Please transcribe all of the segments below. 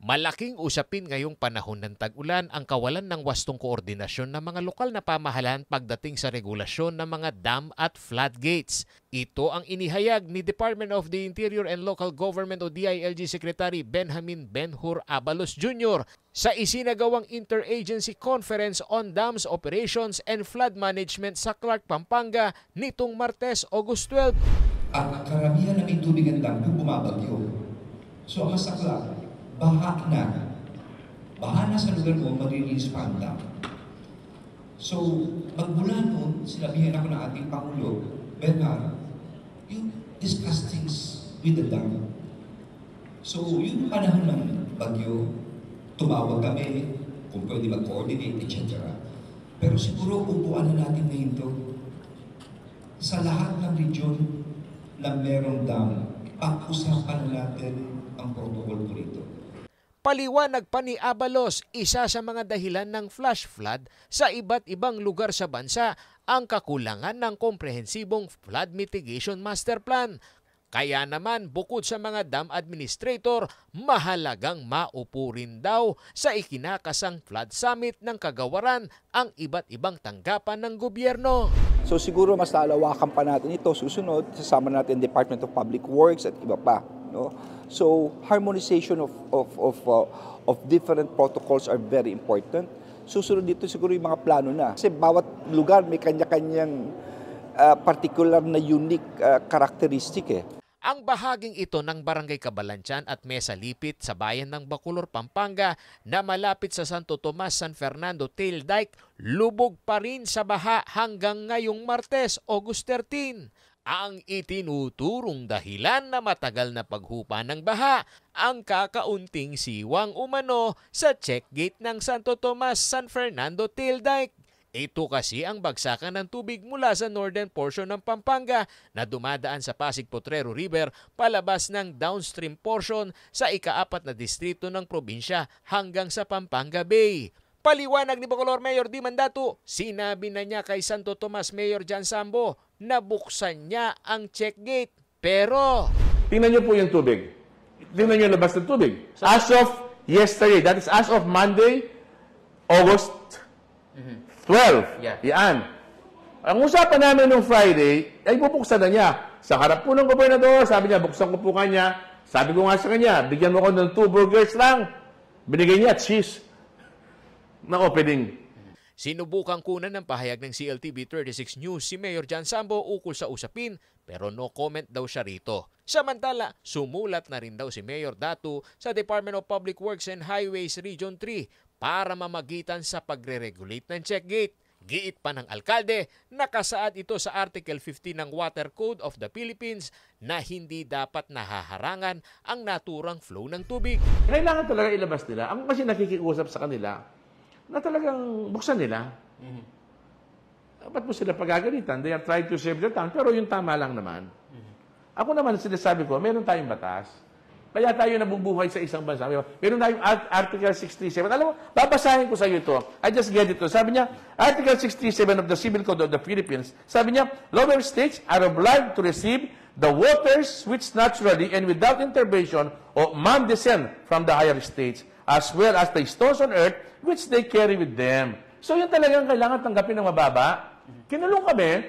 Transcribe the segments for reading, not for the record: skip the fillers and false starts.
Malaking usapin ngayong panahon ng tag-ulan ang kawalan ng wastong koordinasyon ng mga lokal na pamahalaan pagdating sa regulasyon ng mga dam at floodgates. Ito ang inihayag ni Department of the Interior and Local Government o DILG Secretary Benjamin Benhur Abalos Jr. sa isinagawang Interagency Conference on Dams Operations and Flood Management sa Clark, Pampanga nitong Martes, August 12. Ang karamihan ng tubig ng dam yung bumabagyo. So ang masakla, baha na sa lugar mo, mag-release pa ang dam. So, magmula noon, sinabihan ako ng ating Pangulo, Benhar, you discuss things with the dam. So, yung panahon ng bagyo, tumawag kami, kung pwede mag-coordinate, etc. Pero siguro, upuan na natin ngayon ito. Sa lahat ng region na merong dam, pag-usapan na natin ang protocol ko rito. Paliwanag pa ni Abalos, isa sa mga dahilan ng flash flood sa iba't ibang lugar sa bansa ang kakulangan ng komprehensibong flood mitigation master plan. Kaya naman bukod sa mga dam administrator, mahalagang maupo rin daw sa ikinakasang flood summit ng Kagawaran ang iba't ibang tanggapan ng gobyerno. So siguro mas lalawakan pa natin ito susunod, sasama natin Department of Public Works at iba pa. No? So harmonization of different protocols are very important. Susunod dito siguro yung mga plano na. Kasi bawat lugar may kanya-kanyang particular na unique characteristic eh. Ang bahaging ito ng Barangay Cabalantian at Mesa Lipit sa bayan ng Bacolor, Pampanga na malapit sa Santo Tomas, San Fernando Tail Dike, lubog pa rin sa baha hanggang ngayong Martes, August 13. Ang itinuturong dahilan na matagal na paghupa ng baha, ang kakaunting siwang umano sa check gate ng Santo Tomas, San Fernando Tail Dike. Ito kasi ang bagsakan ng tubig mula sa northern portion ng Pampanga na dumadaan sa Pasig Potrero River palabas ng downstream portion sa ika-4 na distrito ng probinsya hanggang sa Pampanga Bay. Paliwanag ni Bacolor Mayor Di Mandato, sinabi na niya kay Santo Tomas Mayor Jan Sambo na buksan niya ang check gate. Pero tingnan niyo po yung tubig. Tingnan niyo yung labas ng tubig. As of yesterday, that is as of Monday, August 12. Yeah. Yan. Ang usapan namin nung Friday, ay bubuksan na niya. Sa harap po ng gobernador, sabi niya, buksan ko po kanya. Sabi ko nga sa kanya, bigyan mo ko ng 2 burgers lang. Binigay niya cheese na opening. Sinubukan kunan ng pahayag ng CLTV 36 News si Mayor Jan Sambo ukol sa usapin pero no comment daw siya rito. Samantala, sumulat na rin daw si Mayor Datu sa Department of Public Works and Highways Region 3 para mamagitan sa pagre-regulate ng check gate. Giit pa ng alkalde, nakasaad ito sa Article 15 ng Water Code of the Philippines na hindi dapat nahaharangan ang naturang flow ng tubig. Kailangan talaga ilabas nila. Ako kasi nakikiusap sa kanila na talagang buksan nila. Ba't mo sila pagagalitan? They are trying to save their town, pero yung tama lang naman. Ako naman, sinasabi ko, meron tayong batas. Kaya tayo nabubuhay sa isang bansa. Meron tayong Article 67. Alam mo, babasahin ko sa iyo ito. I just get it to. Sabi niya, Article 67 of the Civil Code of the Philippines, sabi niya, lower states are obliged to receive the waters which naturally and without intervention of man descend from the higher states, as well as the stones on earth which they carry with them. So yun talagang kailangan tanggapin ng mababa. Kinulong kami.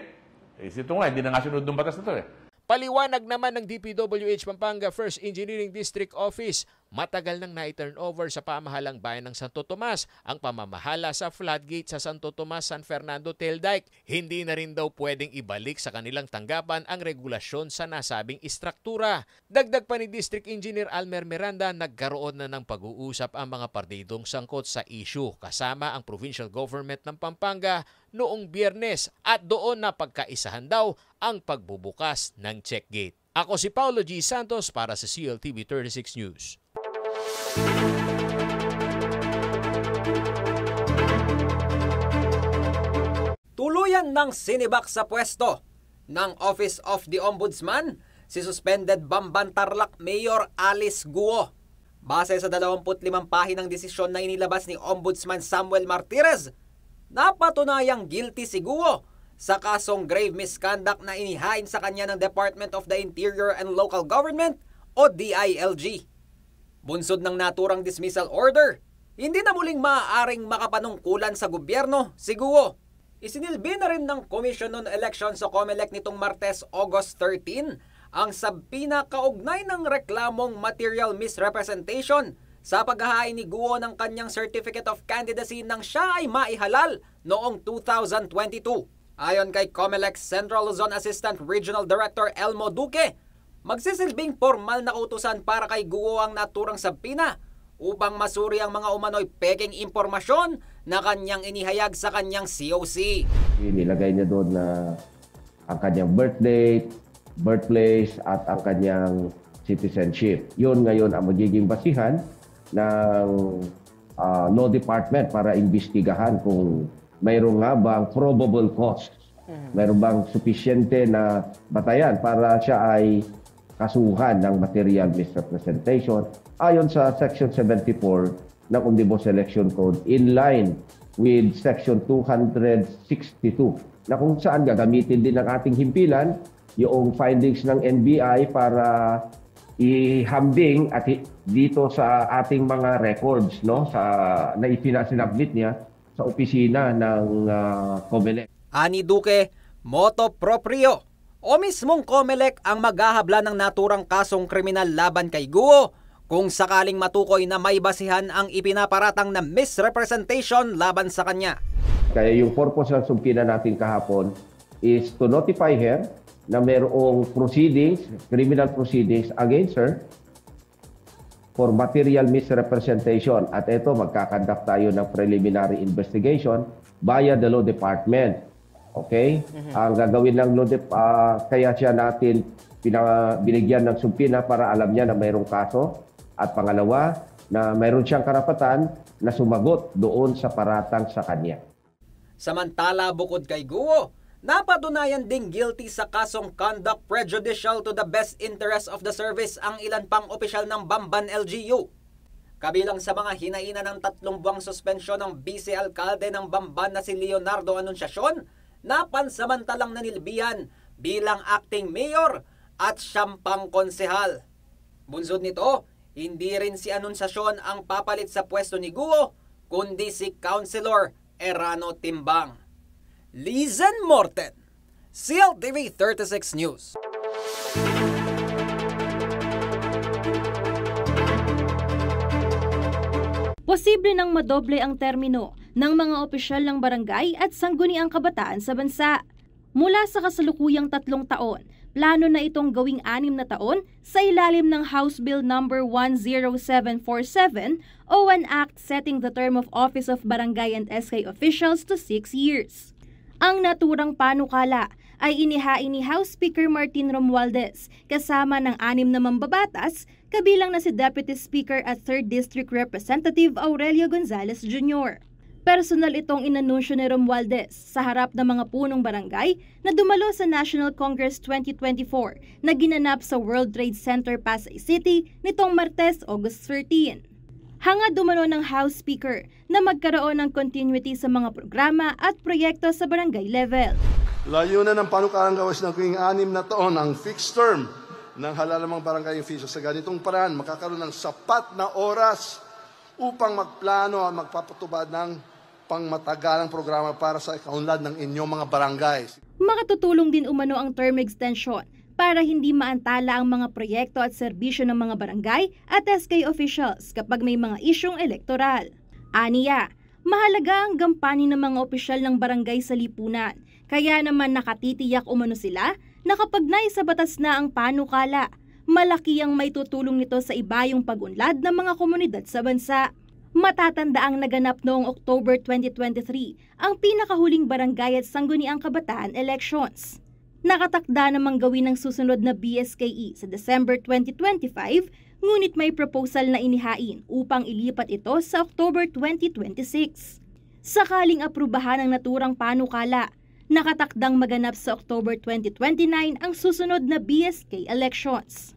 Ito nga, hindi na nga sunod ng batas na ito eh. Paliwanag naman ng DPWH Pampanga 1st Engineering District Office, matagal nang na-turn over sa pamahalang bayan ng Santo Tomas ang pamamahala sa floodgate sa Santo Tomas, San Fernando Tail Dike. Hindi na rin daw pwedeng ibalik sa kanilang tanggapan ang regulasyon sa nasabing istruktura. Dagdag pa ni District Engineer Almer Miranda, nagkaroon na ng pag-uusap ang mga partidong sangkot sa issue kasama ang provincial government ng Pampanga noong Biyernes at doon na pagkaisahan daw ang pagbubukas ng check gate. Ako si Paulo G. Santos para sa CLTV 36 News. Tuluyan ng sinibak sa pwesto ng Office of the Ombudsman si suspended Bamban Tarlac Mayor Alice Guo. Base sa 25 pahinang desisyon na inilabas ni Ombudsman Samuel Martirez, napatunayang guilty si Guo sa kasong grave misconduct na inihain sa kanya ng Department of the Interior and Local Government o DILG. Bunsod ng naturang dismissal order, hindi na muling maaaring makapanungkulan sa gobyerno si Guo. Isinilbi na rin ng Commission on Elections o COMELEC nitong Martes, August 13 ang sabina kaugnay ng reklamong material misrepresentation sa paghahain ni Guo ng kanyang Certificate of Candidacy nang siya ay maihalal noong 2022. Ayon kay COMELEC Central Luzon Assistant Regional Director Elmo Duque, magsisilbing formal na utusan para kay Guo ang naturang sabina upang masuri ang mga umano'y peking impormasyon na kanyang inihayag sa kanyang COC. Nilagay niya doon na ang kanyang birth date, birthplace at ang kanyang citizenship. Yun ngayon ang magiging basihan ng law department para imbestigahan kung mayroon nga bang probable cause. Mayroon bang sufisyente na batayan para siya ay kasuhan ng material misrepresentation ayon sa Section 74 ng Omnibus Election Code in line with Section 262 na kung saan gagamitin din ng ating himpilan yung findings ng NBI para ihambing at dito sa ating mga records no sa na ipinasinabit niya sa opisina ng COMELEC. Ani Duque, moto proprio o mismong COMELEC ang maghahabla ng naturang kasong kriminal laban kay Guo kung sakaling matukoy na may basihan ang ipinaparatang na misrepresentation laban sa kanya. Kaya yung purpose ng sumpina natin kahapon is to notify her na mayroong proceedings, criminal proceedings against her for material misrepresentation. At ito, magkakandak tayo ng preliminary investigation via the law department. Okay? Ang gagawin ng law kaya siya natin binigyan ng sumpina para alam niya na mayroong kaso. At pangalawa, na mayroon siyang karapatan na sumagot doon sa paratang sa kanya. Samantala, bukod kay Guo, napatunayan ding guilty sa kasong conduct prejudicial to the best interest of the service ang ilan pang opisyal ng Bamban LGU. Kabilang sa mga hinaina ng 3 buwang suspensyon ng vice alkalde ng Bamban na si Leonardo Anunciacion na pansamantalang nanilbihan bilang acting mayor at siyam pang konsehal. Bunsod nito, hindi rin si Anunciacion ang papalit sa pwesto ni Guo, kundi si Councilor Erano Timbang. Lizen Morten, CLTV 36 News. Posible nang madoble ang termino ng mga opisyal ng barangay at sangguniang kabataan sa bansa. Mula sa kasalukuyang 3 taon, plano na itong gawing 6 na taon sa ilalim ng House Bill No. 10747 o an act setting the term of office of barangay and SK officials to 6 years. Ang naturang panukala ay inihain ni House Speaker Martin Romualdez kasama ng 6 na mambabatas kabilang na si Deputy Speaker at 3rd District Representative Aurelio Gonzales Jr. Personal itong inanunsyo ni Romualdez sa harap ng mga punong barangay na dumalo sa National Congress 2024 na ginanap sa World Trade Center, Pasay City nitong Martes, August 13. Hangad dumano ng House Speaker na magkaroon ng continuity sa mga programa at proyekto sa barangay level. Layunan ng panukalang gawas ng kuwing 6 na taon ang fixed term ng halalamang barangay officials. Sa ganitong paraan, makakaroon ng sapat na oras upang magplano at magpapatubad ng pangmatagalang programa para sa kaunlad ng inyong mga barangay. Makatutulong din umano ang term extension para hindi maantala ang mga proyekto at serbisyo ng mga barangay at SK officials kapag may mga isyong elektoral. Aniya, mahalaga ang gampanin ng mga opisyal ng barangay sa lipunan, kaya naman nakatitiyak umano sila na kapag naisabatas na ang panukala, malaki ang may tutulong nito sa ibayong pag-unlad ng mga komunidad sa bansa. Matatandaang naganap noong October 2023 ang pinakahuling barangay at sangguniang kabataan elections. Nakatakda namang gawin ng susunod na BSKE sa December 2025, ngunit may proposal na inihain upang ilipat ito sa October 2026. Sakaling aprubahan ang naturang panukala, nakatakdang maganap sa October 2029 ang susunod na BSK elections.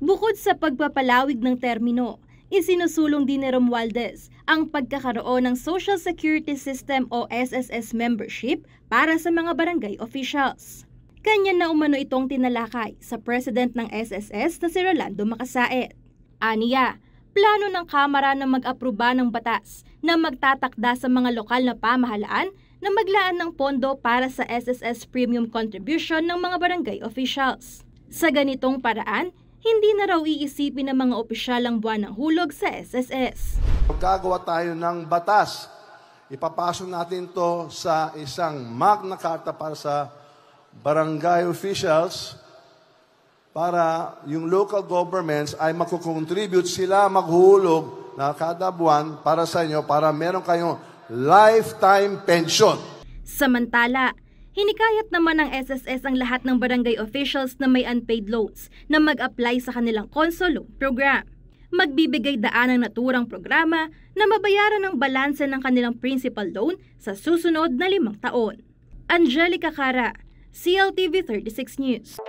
Bukod sa pagpapalawig ng termino, isinusulong din ni Romualdez ang pagkakaroon ng Social Security System o SSS membership para sa mga barangay officials. Kanya na umano itong tinalakay sa President ng SSS na si Rolando Macasaet. Aniya, plano ng Kamara na mag-aproba ng batas na magtatakda sa mga lokal na pamahalaan na maglaan ng pondo para sa SSS premium contribution ng mga barangay officials. Sa ganitong paraan, hindi na raw iisipin ng mga opisyal ang buwan ng hulog sa SSS. Gagawa tayo ng batas. Ipapasok natin to sa isang Magna Carta para sa barangay officials para yung local governments ay magkukontribute sila maghulog na kada buwan para sa inyo para meron kayong lifetime pension. Samantala, hinikayat naman ng SSS ang lahat ng barangay officials na may unpaid loans na mag-apply sa kanilang Conso Loan Program. Magbibigay daan ang naturang programa na mabayaran ang balanse ng kanilang principal loan sa susunod na 5 taon. Angelica Cara, CLTV 36 News.